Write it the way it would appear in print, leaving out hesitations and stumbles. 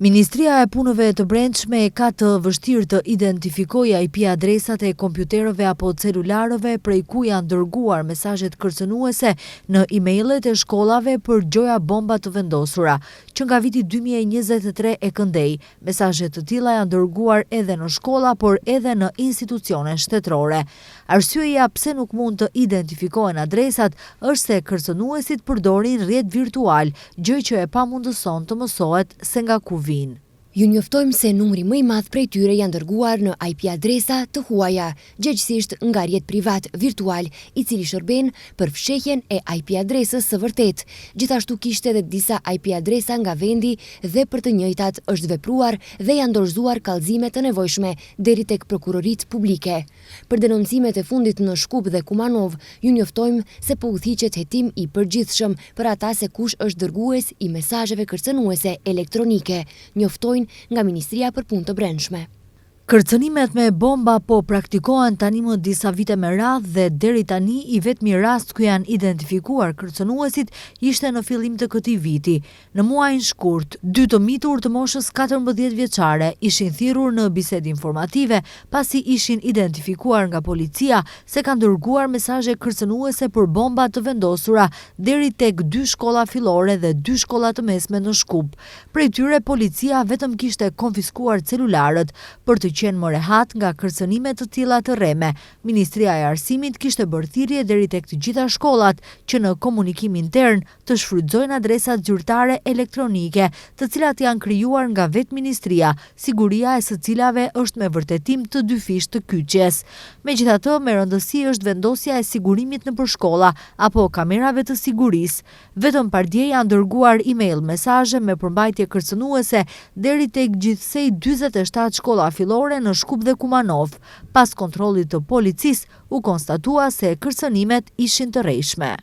Ministria e Punëve të Brendshme ka të vështirë të identifikojë IP adresat e kompjuterëve apo celularëve prej ku janë dërguar mesazhet kërcënuese në emailët e shkollave për gjoja bomba të vendosura, që nga viti 2023 e këndej. Mesazhet të tilla janë dërguar edhe në shkolla, por edhe në institucione shtetërore. Arsyeja pse nuk mund të identifikohen adresat është se kërcënuesit përdorin rrjet virtual, gjë që e pamundëson të mësohet se nga ku vijnë. Ju njoftojmë se numri më i madh prej tyre janë dërguar në IP adresa të huaja, gjithsesi nga rrjet privat virtual, i cili shërben për fshehjen e IP adresës së vërtet. Gjithashtu kishte edhe disa IP adresa nga vendi dhe për të njëjtat është vepruar dhe janë dorëzuar kallëzime të nevojshme deri tek prokuroritë publike. Për denoncimet e fundit në Shkup dhe Kumanov, ju njoftojmë se po udhëhiqet hetim i përgjithshëm për ata se kush është dërgues i mesazheve kërcënuese elektronike. Njoftojnë nga Ministria për Punë të Brendshme. Kërcënimet me bomba po praktikohen tani më disa vite me radhë dhe deri tani i vetmi rast ku janë identifikuar kërcënuesit ishte në fillim të këtij viti. Në muajin shkurt, 2 të mitur të moshës 14 vjeçare ishin thirrur në bisedë informative pasi ishin identifikuar nga policia se kanë dërguar mesazhe kërcënuese për bomba të vendosura deri tek 2 shkolla fillore dhe 2 shkolla të mesme në Shkup. Prej tyre policia vetëm kishte konfiskuar celularët për të qenë më rehat nga kërcënime të tilla të rreme. Ministria e Arsimit kishte bërë thirrje deri tek të gjitha shkollat që në komunikim intern të shfrytëzojnë adresat zyrtare elektronike, të cilat janë krijuar nga vetë ministria, siguria e së cilave është me vërtetim të dyfish të kyçjes. Megjithatë, me rëndësi është vendosja e sigurimit nëpër shkolla apo kamerave të sigurisë. Vetëm pardje janë dërguar email mesazhe me përmbajtje kërcënuese deri tek gjithsej 47 shkolla fillore në Shkup dhe Kumanov. Pas kontrollit të policisë u konstatua se kërcënimet ishin të rrejshme.